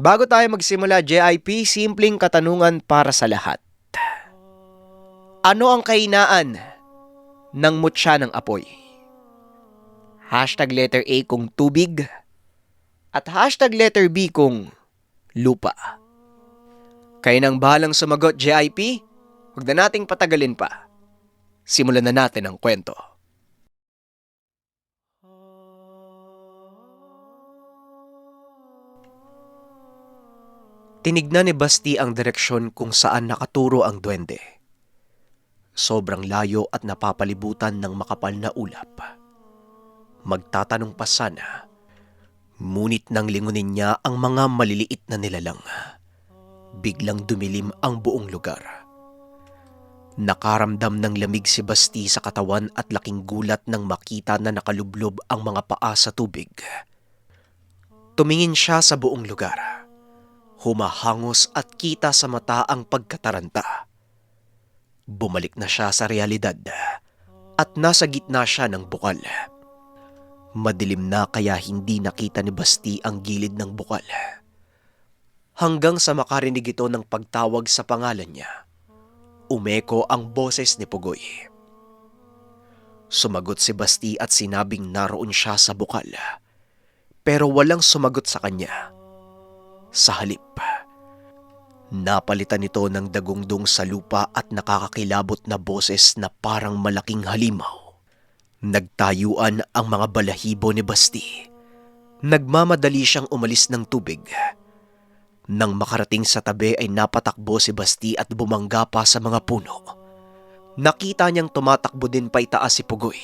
Bago tayo magsimula, JIP, simpleng katanungan para sa lahat. Ano ang kahinaan ng mutya ng apoy? Hashtag letter A kung tubig at hashtag letter B kung lupa. Kayo nang bahalang sumagot, JIP. Huwag na nating patagalin pa. Simulan na natin ang kwento. Tinignan ni Basti ang direksyon kung saan nakaturo ang duwende. Sobrang layo at napapalibutan ng makapal na ulap. Magtatanong pa sana, ngunit nang lingunin niya ang mga maliliit na nilalang, biglang dumilim ang buong lugar. Nakaramdam ng lamig si Basti sa katawan at laking gulat nang makita na nakalublob ang mga paa sa tubig. Tumingin siya sa buong lugar. Humahangos at kita sa mata ang pagkataranta. Bumalik na siya sa realidad at nasa gitna siya ng bukal. Madilim na kaya hindi nakita ni Basti ang gilid ng bukal. Hanggang sa makarinig ito ng pagtawag sa pangalan niya, umeko ang boses ni Pugoy. Sumagot si Basti at sinabing naroon siya sa bukal. Pero walang sumagot sa kanya. Sa halip, napalitan ito ng dagungdong sa lupa at nakakakilabot na boses na parang malaking halimaw. Nagtayuan ang mga balahibo ni Basti. Nagmamadali siyang umalis ng tubig. Nang makarating sa tabi ay napatakbo si Basti at bumangga pa sa mga puno. Nakita niyang tumatakbo din pa itaas si Pugoy.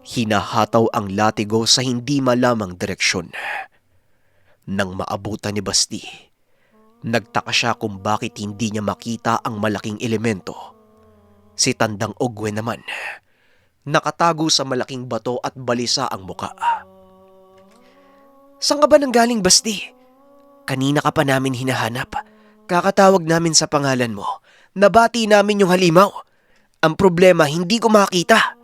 Hinahataw ang latigo sa hindi malamang direksyon. Nang maabutan ni Basti, nagtaka siya kung bakit hindi niya makita ang malaking elemento. Si Tandang Ogwe naman, nakatago sa malaking bato at balisa ang muka. "Saan ka ba nanggaling, Basti? Kanina ka pa namin hinahanap. Kakatawag namin sa pangalan mo. Nabati namin yung halimaw. Ang problema, hindi ko makita."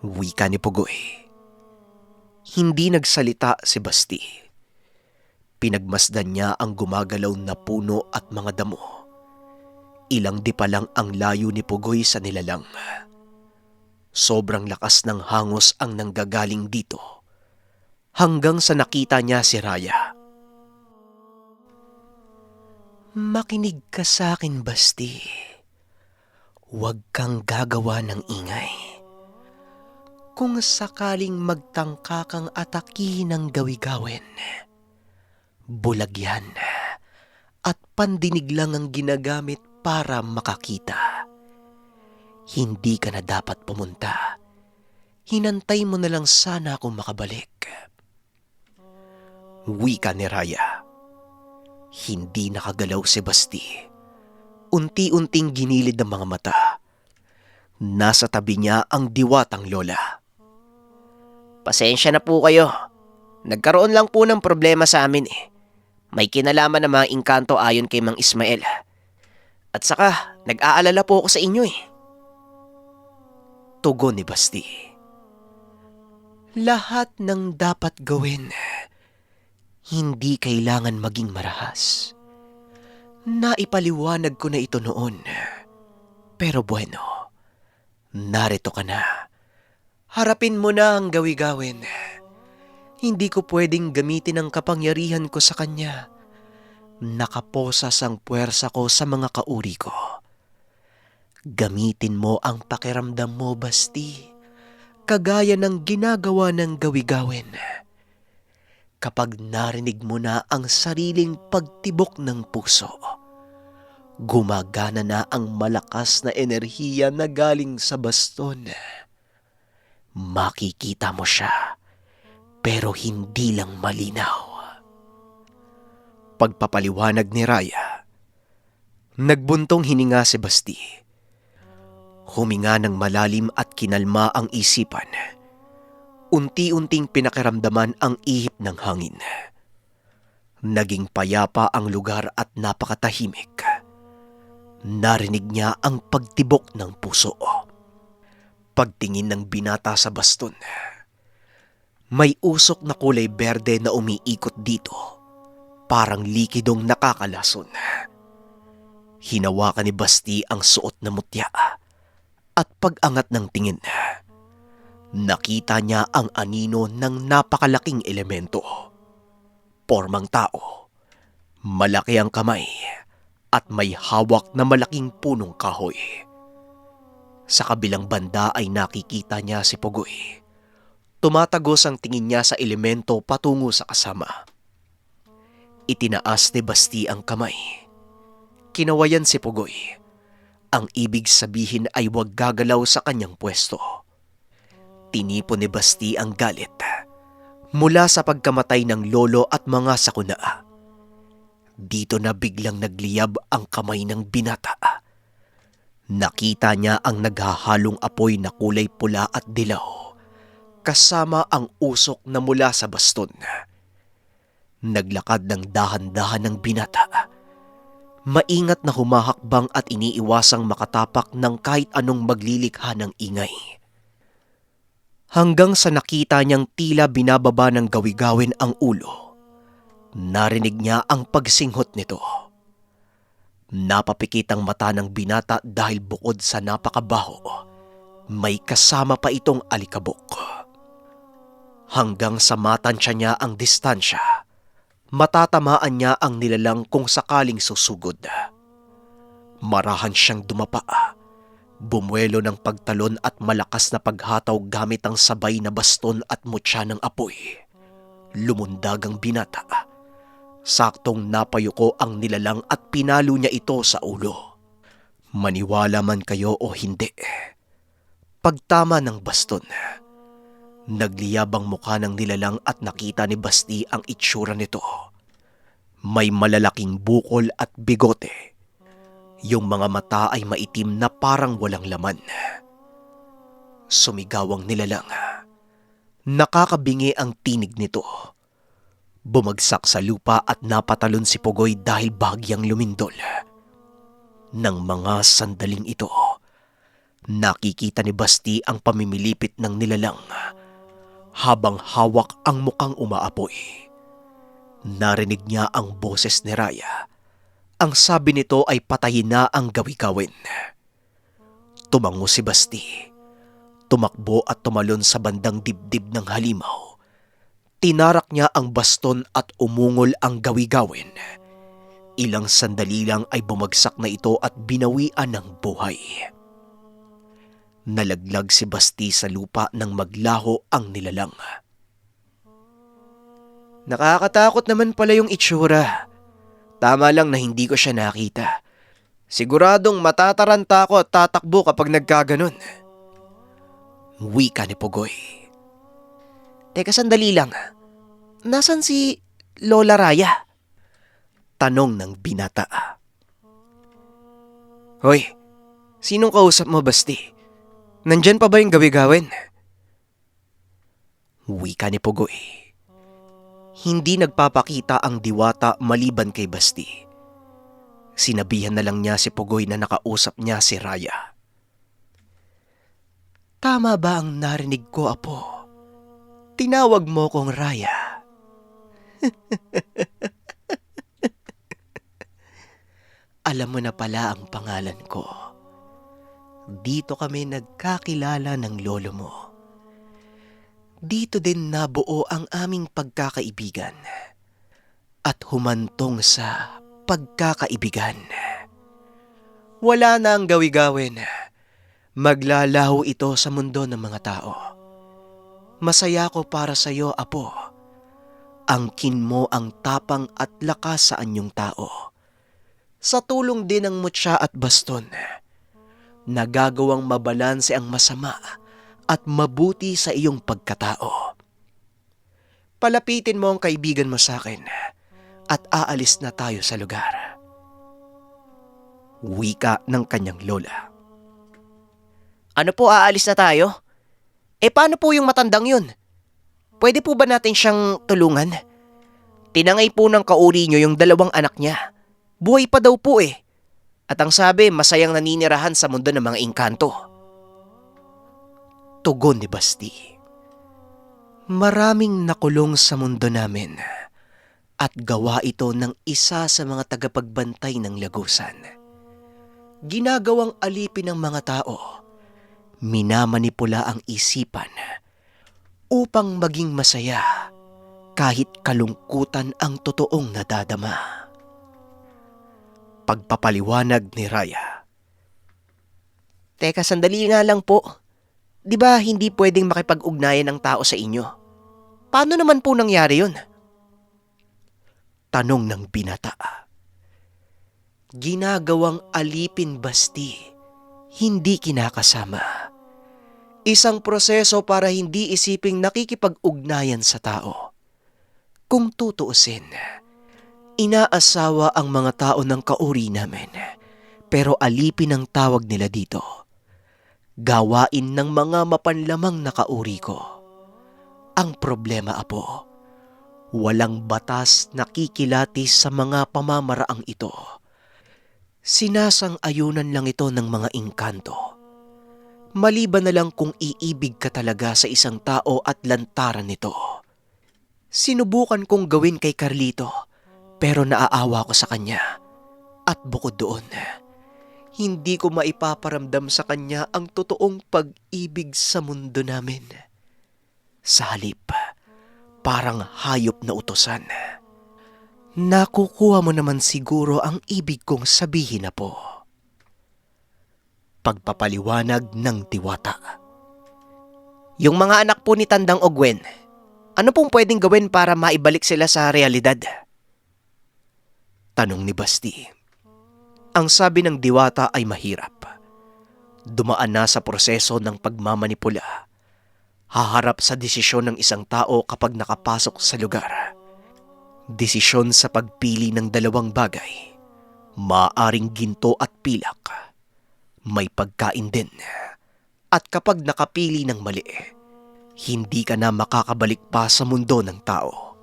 Wika ni Pugoy. Hindi nagsalita si Basti. Pinagmasdan niya ang gumagalaw na puno at mga damo. Ilang di pa lang ang layo ni Pugoy sa nilalang. Sobrang lakas ng hangos ang nanggagaling dito. Hanggang sa nakita niya si Raya. "Makinig ka sa akin, Basti. Huwag kang gagawa ng ingay. Kung sakaling magtangka kang atakihin ng gawi-gawin, bulag yan at pandinig lang ang ginagamit para makakita. Hindi ka na dapat pumunta. Hinantay mo na lang sana kung makabalik." Wika ni Raya. Hindi nakagalaw si Basti. Unti-unting ginilid ang mga mata. Nasa tabi niya ang diwatang lola. "Pasensya na po kayo. Nagkaroon lang po ng problema sa amin eh. May kinalaman na mga engkanto ayon kay Mang Ismael. At saka, nag-aalala po ako sa inyo eh." Tugon ni Basti. Lahat ng dapat gawin, hindi kailangan maging marahas. Naipaliwanag ko na ito noon. Pero bueno, narito ka na. Harapin mo na ang gawi-gawin. Hindi ko pwedeng gamitin ang kapangyarihan ko sa kanya. Nakaposas ang puwersa ko sa mga kauri ko. Gamitin mo ang pakiramdam mo, Basti. Kagaya ng ginagawa ng gawi-gawin. Kapag narinig mo na ang sariling pagtibok ng puso, gumagana na ang malakas na enerhiya na galing sa baston. Makikita mo siya, pero hindi lang malinaw. Pagpapaliwanag ni Raya, nagbuntong hininga si Basti. Huminga ng malalim at kinalma ang isipan. Unti-unting pinakiramdaman ang ihip ng hangin. Naging payapa ang lugar at napakatahimik. Narinig niya ang pagtibok ng puso. Pagtingin ng binata sa baston, may usok na kulay berde na umiikot dito parang likidong nakakalason. Hinawakan ni Basti ang suot na mutya at pag-angat ng tingin, nakita niya ang anino ng napakalaking elemento. Pormang tao, malaki ang kamay at may hawak na malaking punong kahoy. Sa kabilang banda ay nakikita niya si Pugoy. Tumatagos ang tingin niya sa elemento patungo sa kasama. Itinaas ni Basti ang kamay. Kinawayan si Pugoy. Ang ibig sabihin ay huwag gagalaw sa kanyang pwesto. Tinipon ni Basti ang galit mula sa pagkamatay ng lolo at mga sakuna. Dito na biglang nagliyab ang kamay ng binata. Nakita niya ang naghahalong apoy na kulay pula at dilaw, kasama ang usok na mula sa baston. Naglakad ng dahan-dahan ng binata. Maingat na humahakbang at iniiwasang makatapak ng kahit anong maglilikha ng ingay. Hanggang sa nakita niyang tila binababa ng gawi-gawin ang ulo, narinig niya ang pagsinghot nito. Napapikit ang mata ng binata dahil bukod sa napakabaho, may kasama pa itong alikabok. Hanggang sa matansya niya ang distansya, matatamaan niya ang nilalang kung sakaling susugod. Marahan siyang dumapa, bumuelo ng pagtalon at malakas na paghataw gamit ang sabay na baston at mutya ng apoy. Lumundag ang binata. Saktong napayuko ang nilalang at pinalo niya ito sa ulo. Maniwala man kayo o hindi, pagtama ng baston, nagliyab ang mukha ng nilalang at nakita ni Basti ang itsura nito. May malalaking bukol at bigote. Yung mga mata ay maitim na parang walang laman. Sumigaw ang nilalang. Nakakabingi ang tinig nito. Bumagsak sa lupa at napatalon si Pugoy dahil bahagyang lumindol. Nang mga sandaling ito, nakikita ni Basti ang pamimilipit ng nilalang habang hawak ang mukhang umaapoy. Narinig niya ang boses ni Raya. Ang sabi nito ay patayin na ang gawi-gawin. Tumango si Basti. Tumakbo at tumalon sa bandang dibdib ng halimaw. Tinarak niya ang baston at umungol ang gawi-gawin. Ilang sandali lang ay bumagsak na ito at binawian ng buhay. Nalaglag si Basti sa lupa nang maglaho ang nilalang. Nakakatakot naman pala yung itsura. Tama lang na hindi ko siya nakita. Siguradong matataranta ako at tatakbo kapag nagkaganon. Wika ni Pugoy. Teka, sandali lang. Nasaan si Lola Raya? Tanong ng binata. Hoy, sinong kausap mo, Basti? Nandyan pa ba yung gawi-gawin? Wika ni Pugoy. Hindi nagpapakita ang diwata maliban kay Basti. Sinabihan na lang niya si Pugoy na nakausap niya si Raya. Tama ba ang narinig ko, Apo? Tinawag mo kong Raya. Alam mo na pala ang pangalan ko. Dito kami nagkakilala ng lolo mo. Dito din nabuo ang aming pagkakaibigan at humantong sa pagkakaibigan. Wala na ang gawi-gawin. Maglalaho ito sa mundo ng mga tao. Masaya ko para sa iyo, Apo. Angkin mo ang tapang at lakas sa anyong tao. Sa tulong din ng mutya at baston, nagagawang mabalanse ang masama at mabuti sa iyong pagkatao. Palapitin mo ang kaibigan mo sa akin at aalis na tayo sa lugar. Wika ng kanyang lola. Ano po, aalis na tayo? Paano po yung matandang yun? Pwede po ba natin siyang tulungan? Tinangay po ng kauri niyo yung 2 anak niya. Buhay pa daw po At ang sabi, masayang naninirahan sa mundo ng mga engkanto. Tugon ni Basti. Maraming nakulong sa mundo namin at gawa ito ng isa sa mga tagapagbantay ng lagusan. Ginagawang alipin ng mga tao, minamanipula ang isipan upang maging masaya kahit kalungkutan ang totoong nadadama. Pagpapaliwanag ni Raya. Teka, sandali nga lang po. Di ba hindi pwedeng makipag-ugnayan ng tao sa inyo? Paano naman po nangyari yun? Tanong ng binata. Ginagawang alipin, Basti, hindi kinakasama. Isang proseso para hindi isiping nakikipag-ugnayan sa tao. Kung tutuusin, inaasawa ang mga tao ng kauri namin, pero alipin ang tawag nila dito. Gawain ng mga mapanlamang na kauri ko. Ang problema, Apo, walang batas na kikilatis sa mga pamamaraang ito. Sinasang-ayunan lang ito ng mga engkanto. Maliban na lang kung iibig ka talaga sa isang tao at lantaran nito. Sinubukan kong gawin kay Carlito, pero naaawa ko sa kanya. At bukod doon, hindi ko maipaparamdam sa kanya ang totoong pag-ibig sa mundo namin. Sa halip, parang hayop na utusan. Nakukuha mo naman siguro ang ibig kong sabihin, Apo. Pagpapaliwanag ng Diwata. Yung mga anak po ni Tandang Ogwen, ano pong pwedeng gawin para maibalik sila sa realidad? Tanong ni Basti. Ang sabi ng Diwata ay mahirap. Dumaan na sa proseso ng pagmamanipula. Haharap sa desisyon ng isang tao kapag nakapasok sa lugar. Desisyon sa pagpili ng dalawang bagay. Maaring ginto at pilak. May pagkain din. At kapag nakapili ng mali, hindi ka na makakabalik pa sa mundo ng tao.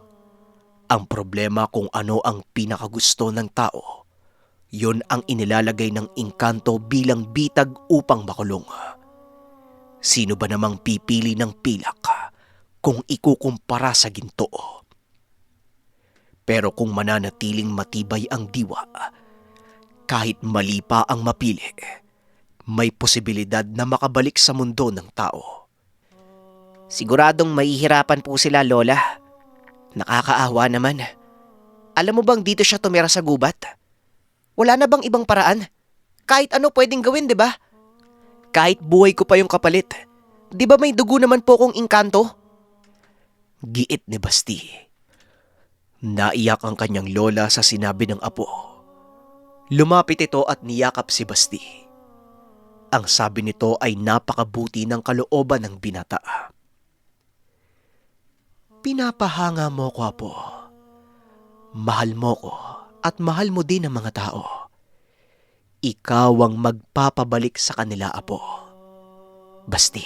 Ang problema kung ano ang pinakagusto ng tao, yun ang inilalagay ng engkanto bilang bitag upang makulong. Sino ba namang pipili ng pilak kung ikukumpara sa ginto? Pero kung mananatiling matibay ang diwa, kahit mali pa ang mapili, may posibilidad na makabalik sa mundo ng tao. Siguradong mahihirapan po sila, Lola. Nakakaawa naman. Alam mo bang dito siya tumira sa gubat? Wala na bang ibang paraan? Kahit ano pwedeng gawin, di ba? Kahit buhay ko pa yung kapalit. Di ba may dugo naman po kong engkanto? Giit ni Basti. Naiyak ang kanyang lola sa sinabi ng apo. Lumapit ito at niyakap si Basti. Ang sabi nito ay napakabuti ng kalooban ng binata. Pinapahanga mo ko, Apo. Mahal mo ko at mahal mo din ang mga tao. Ikaw ang magpapabalik sa kanila, Apo. Basti,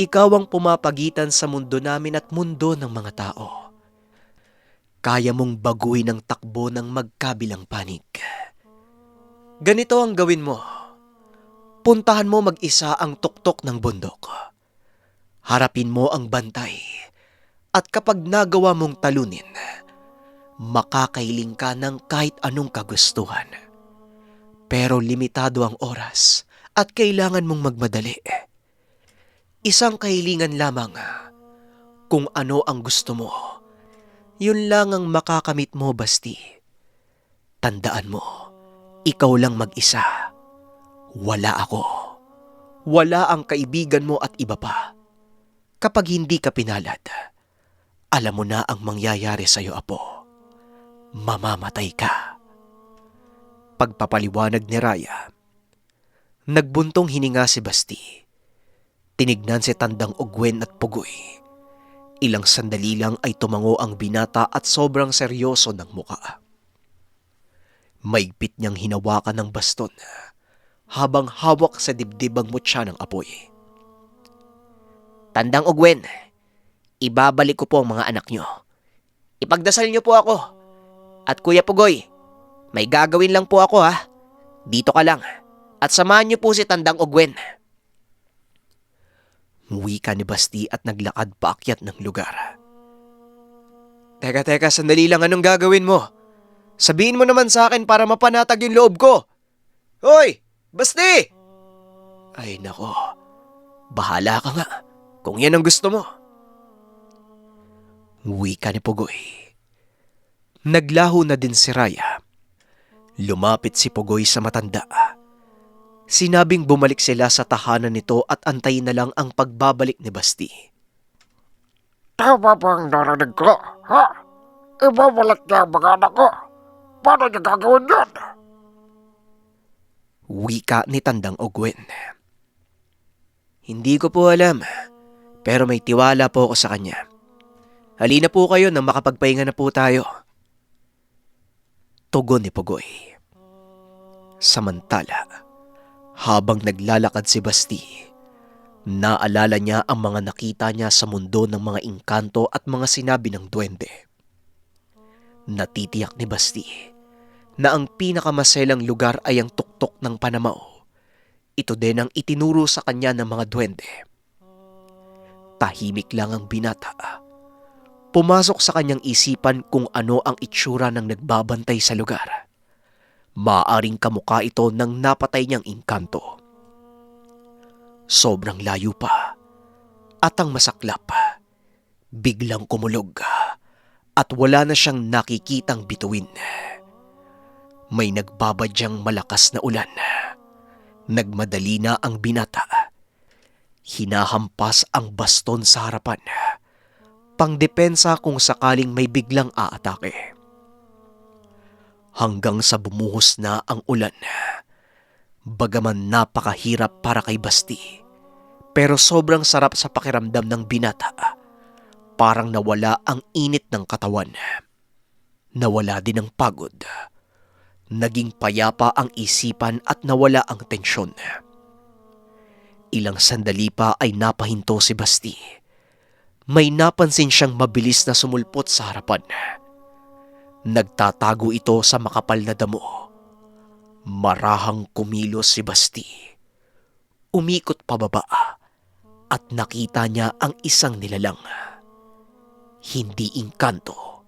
ikaw ang pumapagitan sa mundo namin at mundo ng mga tao. Kaya mong baguhin ang takbo ng magkabilang panig. Ganito ang gawin mo. Puntahan mo mag-isa ang tuktok ng bundok. Harapin mo ang bantay. At kapag nagawa mong talunin, makakailing ka ng kahit anong kagustuhan. Pero limitado ang oras at kailangan mong magmadali. Isang kahilingan lamang. Kung ano ang gusto mo, yun lang ang makakamit mo, Basti. Tandaan mo, ikaw lang mag-isa. Wala ako. Wala ang kaibigan mo at iba pa. Kapag hindi ka pinalad, alam mo na ang mangyayari sa'yo, Apo. Mamamatay ka. Pagpapaliwanag ni Raya. Nagbuntong hininga si Basti. Tinignan si Tandang Ogwen at Pugoy. Ilang sandali lang ay tumango ang binata at sobrang seryoso ng muka. Maigpit niyang hinawakan ng baston habang hawak sa dibdib ang mutya ng apoy. Tandang Ogwen, ibabalik ko po ang mga anak niyo. Ipagdasal niyo po ako. At Kuya Pugoy, may gagawin lang po ako, ha. Dito ka lang at samahan niyo po si Tandang Ogwen. Wika ni Basti at naglakad paakyat ng lugar. Teka, sandali lang, anong gagawin mo? Sabihin mo naman sa akin para mapanatag yung loob ko. Hoy! Basti! Ay nako, bahala ka nga kung yan ang gusto mo. Wika ni Pugoy. Naglaho na din si Raya. Lumapit si Pugoy sa matanda. Sinabing bumalik sila sa tahanan nito at antayin na lang ang pagbabalik ni Basti. Tama ba ang narinig ko? Ha? Ibabalik niya ang mga anak ko. Paano niya gagawin yan? Wika ni Tandang Ogwen. Hindi ko po alam, pero may tiwala po ako sa kanya. Halina po kayo nang makapagpahinga na po tayo. Tugon ni Pugoy. Samantala, habang naglalakad si Basti, naalala niya ang mga nakita niya sa mundo ng mga engkanto at mga sinabi ng duwende. Natitiyak ni Basti na ang pinakamaselang lugar ay ang tuktok ng Panamaw. Ito din ang itinuro sa kanya ng mga duwende. Tahimik lang ang binata. Pumasok sa kanyang isipan kung ano ang itsura ng nagbabantay sa lugar. Maaaring kamukha ito ng napatay niyang engkanto. Sobrang layo pa at ang masaklap, biglang kumulog at wala na siyang nakikitang bituin. May nagbabadyang malakas na ulan. Nagmadali na ang binata. Hinahampas ang baston sa harapan, pangdepensa kung sakaling may biglang aatake. Hanggang sa bumuhos na ang ulan. Bagaman napakahirap para kay Basti, pero sobrang sarap sa pakiramdam ng binata. Parang nawala ang init ng katawan. Nawala din ang pagod. Naging payapa ang isipan at nawala ang tensyon. Ilang sandali pa ay napahinto si Basti. May napansin siyang mabilis na sumulpot sa harapan. Nagtatago ito sa makapal na damo. Marahang kumilos si Basti. Umikot pababa at nakita niya ang isang nilalang. Hindi engkanto,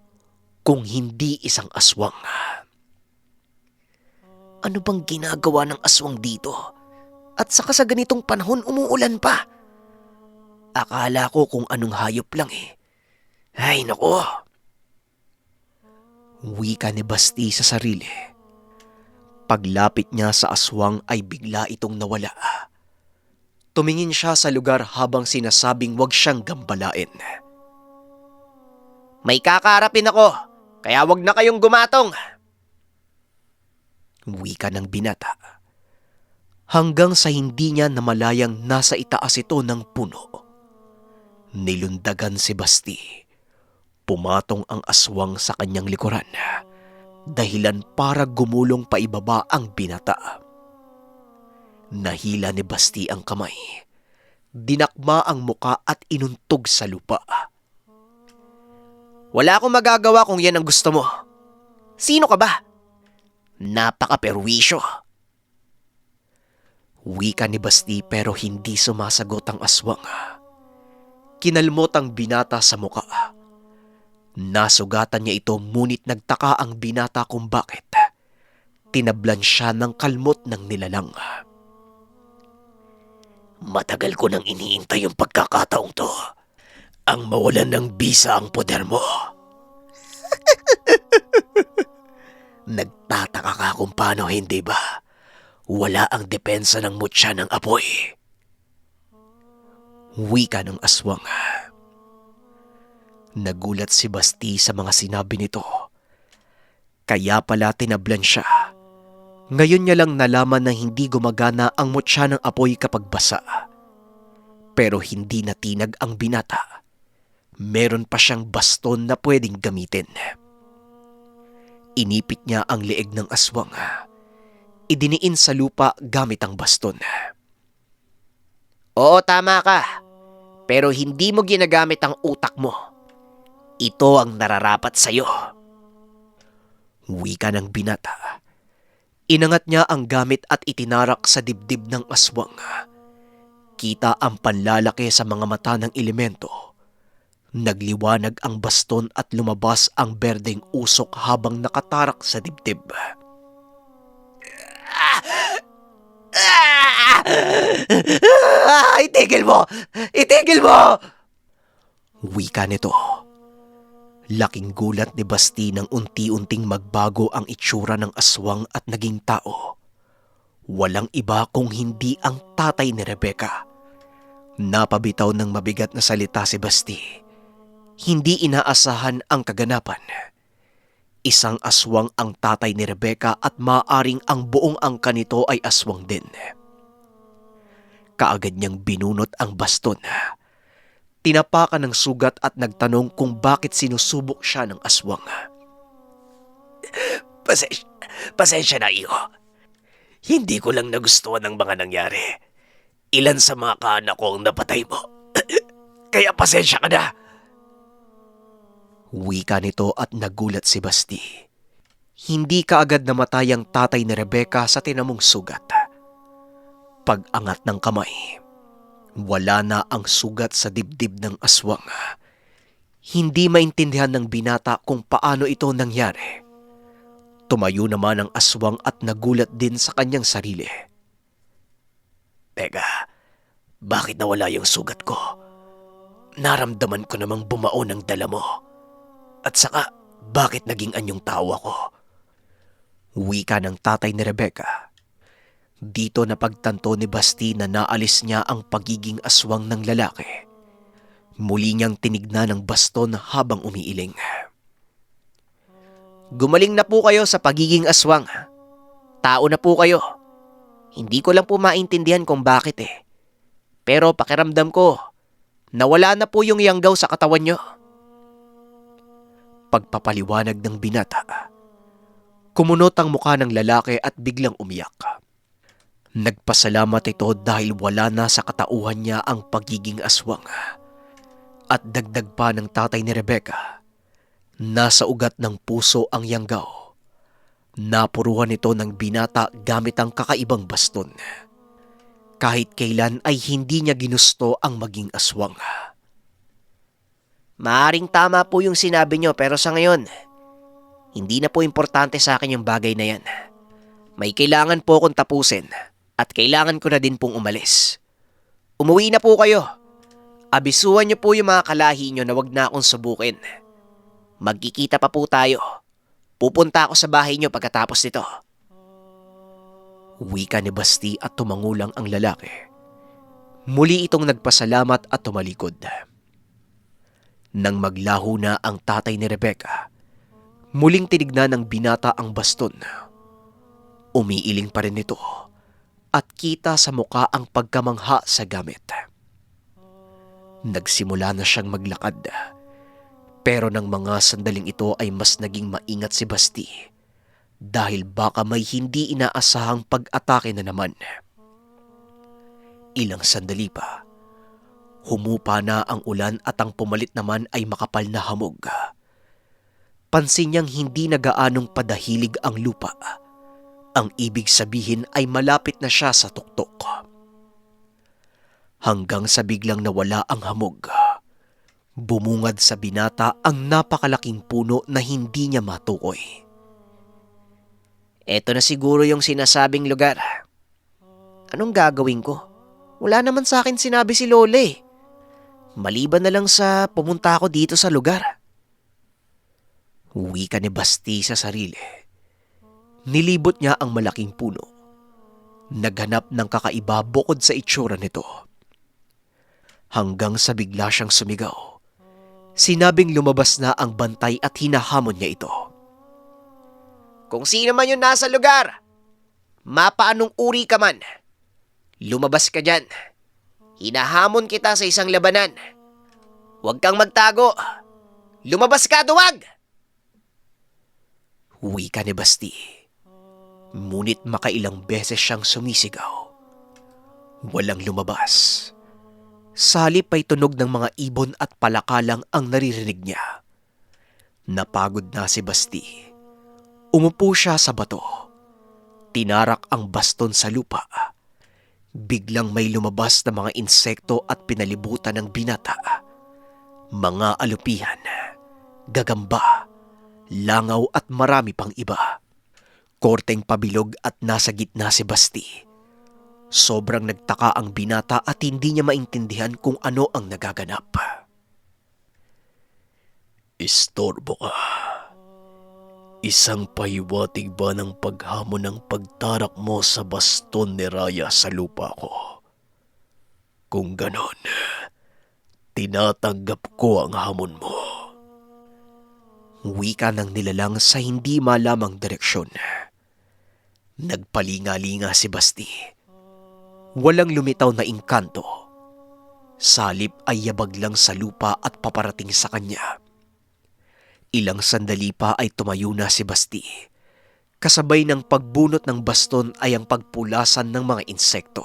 kung hindi isang aswang. Ano bang ginagawa ng aswang dito? At saka sa ganitong panahon umuulan pa. Akala ko kung anong hayop lang eh. Ay nako. Wika ni Basti sa sarili. Paglapit niya sa aswang ay bigla itong nawala. Tumingin siya sa lugar habang sinasabing wag siyang gambalain. May kakaharapin ako, kaya wag na kayong gumatong. Wika ng binata. Hanggang sa hindi niya namalayang nasa itaas ito ng puno. Nilundagan si Basti. Pumatong ang aswang sa kanyang likuran. Dahilan para gumulong paibaba ang binata. Nahila ni Basti ang kamay. Dinakma ang muka at inuntog sa lupa. Wala akong magagawa kung yan ang gusto mo. Sino ka ba? Napaka-perwisyo. Wika ni Basti pero hindi sumasagot ang aswang. Kinalmot ang binata sa muka. Nasugatan niya ito ngunit nagtaka ang binata kung bakit. Tinablan siya ng kalmot ng nilalang. Matagal ko nang iniintay yung pagkakataong to. Ang mawalan ng bisa ang poder mo. Nagtataka ka kung paano hindi ba? Wala ang depensa ng mutya ng apoy. Wika ng aswang. Nagulat si Basti sa mga sinabi nito. Kaya pala tinablan siya. Ngayon niya lang nalaman na hindi gumagana ang mutya ng apoy kapag basa. Pero hindi natinag ang binata. Meron pa siyang baston na pwedeng gamitin. Inipit niya ang leeg ng aswang. Idiniin sa lupa gamit ang baston. Oo, tama ka. Pero hindi mo ginagamit ang utak mo. Ito ang nararapat sa'yo. Wika ng binata. Inangat niya ang gamit at itinarak sa dibdib ng aswang. Kita ang panlalaki sa mga mata ng elemento. Nagliwanag ang baston at lumabas ang berdeng usok habang nakatarak sa dibdib. Itigil mo! Itigil mo! Wika nito. Laking gulat ni Basti nang unti-unting magbago ang itsura ng aswang at naging tao. Walang iba kung hindi ang tatay ni Rebecca. Napabitaw ng mabigat na salita si Basti. Hindi inaasahan ang kaganapan. Isang aswang ang tatay ni Rebecca at maaring ang buong angka nito ay aswang din. Kaagad niyang binunot ang baston. Tinapakan ng sugat at nagtanong kung bakit sinusubok siya ng aswang. Pasensya na, iho. Hindi ko lang nagustuhan ang mga nangyari. Ilan sa mga kaanak ko ang napatay mo. Kaya pasensya ka na. Wika nito at nagulat si Basti. Hindi kaagad namatay ang tatay ni Rebecca sa tinamong sugat. Pag-angat ng kamay, wala na ang sugat sa dibdib ng aswang. Hindi maintindihan ng binata kung paano ito nangyari. Tumayo naman ang aswang at nagulat din sa kanyang sarili. Teka, bakit nawala yung sugat ko? Naramdaman ko namang bumaon ang dala mo. At saka, bakit naging anyong tawa ko? Wika ng tatay ni Rebecca. Dito napagtanto ni Basti na naalis niya ang pagiging aswang ng lalaki. Muli niyang tinignan ang baston habang umiiling. Gumaling na po kayo sa pagiging aswang. Tao na po kayo. Hindi ko lang po maintindihan kung bakit eh. Pero pakiramdam ko, nawala na po yung yanggaw sa katawan niyo. Pagpapaliwanag ng binata, kumunot ang mukha ng lalaki at biglang umiyak. Nagpasalamat ito dahil wala na sa katauhan niya ang pagiging aswang. At dagdag pa ng tatay ni Rebecca, nasa ugat ng puso ang yanggaw. Napuruhan ito ng binata gamit ang kakaibang baston. Kahit kailan ay hindi niya ginusto ang maging aswang. Maaring tama po yung sinabi niyo pero sa ngayon, hindi na po importante sa akin yung bagay na yan. May kailangan po akong tapusin at kailangan ko na din pong umalis. Umuwi na po kayo. Abisuhan niyo po yung mga kalahi niyo na wag na akong subukin. Magkikita pa po tayo. Pupunta ako sa bahay niyo pagkatapos nito. Wika ni Basti at tumangulang ang lalaki. Muli itong nagpasalamat at tumalikod. Nang maglaho na ang tatay ni Rebecca, muling tinignan ng binata ang baston. Umiiling pa rin ito at kita sa muka ang pagkamangha sa gamit. Nagsimula na siyang maglakad, pero ng mga sandaling ito ay mas naging maingat si Basti dahil baka may hindi inaasahang pag-atake na naman. Ilang sandali pa, humupa na ang ulan at ang pumalit naman ay makapal na hamog. Pansin niyang hindi na gaanong padahilig ang lupa. Ang ibig sabihin ay malapit na siya sa tuktok. Hanggang sa biglang nawala ang hamog. Bumungad sa binata ang napakalaking puno na hindi niya matukoy. Eto na siguro yung sinasabing lugar. Anong gagawin ko? Wala naman sa akin sinabi si Lola eh. Maliban na lang sa pumunta ako dito sa lugar. Wika ni Basti sa sarili. Nilibot niya ang malaking puno. Naghanap ng kakaiba bukod sa itsura nito. Hanggang sa bigla siyang sumigaw. Sinabing lumabas na ang bantay at hinahamon niya ito. Kung sino man yung nasa lugar, mapaanong uri ka man, lumabas ka dyan. Hinahamon kita sa isang labanan. Huwag kang magtago. Lumabas ka, duwag! Wika ni Basti. Ngunit makailang beses siyang sumisigaw. Walang lumabas. Salip ay tunog ng mga ibon at palakalang ang naririnig niya. Napagod na si Basti. Umupo siya sa bato. Tinarak ang baston sa lupa. Biglang may lumabas na mga insekto at pinalibutan ng binata. mga alupihan, gagamba, langaw at marami pang iba. Korteng pabilog at nasa gitna si Basti. Sobrang nagtaka ang binata at hindi niya maintindihan kung ano ang nagaganap. Istorbo ka. Isang pahiwatig ba ng paghamon ng pagtarak mo sa baston ni Raya sa lupa ko? Kung ganon, tinatanggap ko ang hamon mo. Wika ng nilalang sa hindi malamang direksyon. Nagpalinga-linga si Basti. Walang lumitaw na engkanto. Salip ay yabag lang sa lupa at paparating sa kanya. Ilang sandali pa ay tumayo na si Basti. Kasabay ng pagbunot ng baston ay ang pagpulasan ng mga insekto.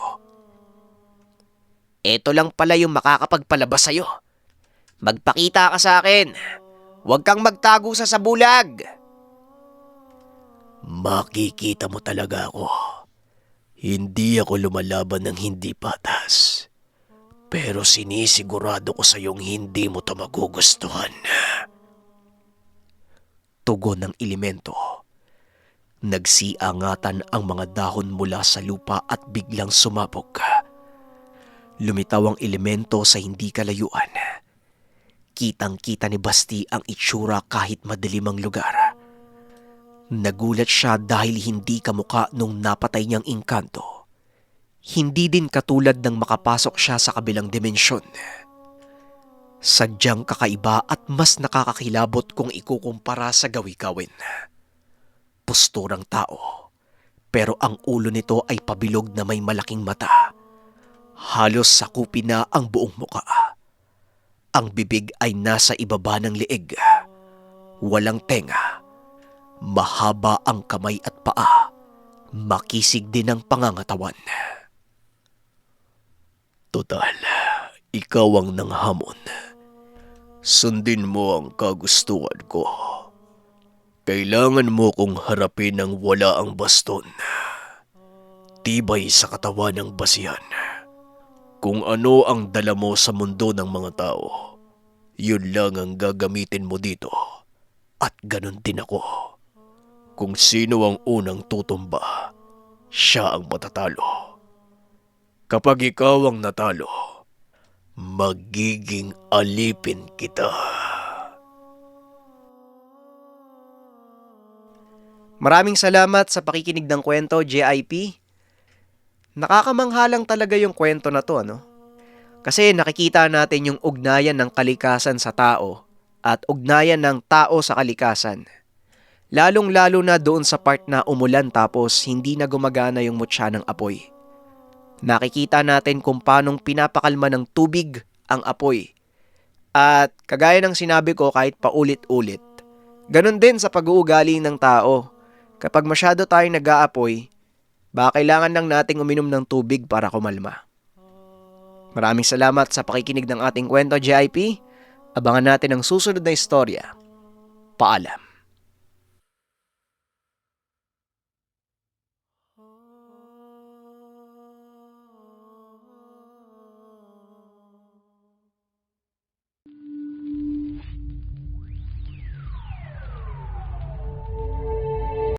Ito lang pala yung makakapagpalabas sa'yo. Magpakita ka sa akin. Huwag kang magtago sa sabulag. Makikita mo talaga ako. Hindi ako lumalaban ng hindi patas. Pero sinisigurado ko sa iyong hindi mo ito magugustuhan. Tugon ng elemento. Nagsiangatan ang mga dahon mula sa lupa at biglang sumabog. Lumitaw ang elemento sa hindi kalayuan. Kitang-kita ni Basti ang itsura kahit madilim ang lugar. Nagulat siya dahil hindi kamukha nung napatay niyang engkanto. Hindi din katulad ng makapasok siya sa kabilang dimensyon. Sadyang kakaiba at mas nakakakilabot kung ikukumpara sa gawi-gawin. Posturang tao, pero ang ulo nito ay pabilog na may malaking mata. Halos sakupin na ang buong muka. Ang bibig ay nasa ibaba ng leeg. Walang tenga. Mahaba ang kamay at paa. Makisig din ang pangangatawan. Total, ikaw ang nanghamon. Sundin mo ang kagustuhan ko. Kailangan mo kong harapin ng wala ang baston. Tibay sa katawan ng basihan. Kung ano ang dala mo sa mundo ng mga tao, yun lang ang gagamitin mo dito. At ganun din ako. Kung sino ang unang tutumba, siya ang matatalo. Kapag ikaw ang natalo, magiging alipin kita. Maraming salamat sa pakikinig ng kwento, JIP. Nakakamanghalang talaga yung kwento na to, ano? Kasi nakikita natin yung ugnayan ng kalikasan sa tao at ugnayan ng tao sa kalikasan. Lalong-lalo na doon sa part na umulan tapos hindi na gumagana yung mutya ng apoy. Nakikita natin kung paanong pinapakalma ng tubig ang apoy. At kagaya ng sinabi ko kahit paulit-ulit, ganun din sa pag-uugali ng tao. Kapag masyado tayong nag-aapoy, baka kailangan lang nating uminom ng tubig para kumalma. Maraming salamat sa pakikinig ng ating kwento, JIP. Abangan natin ang susunod na istorya. Paalam.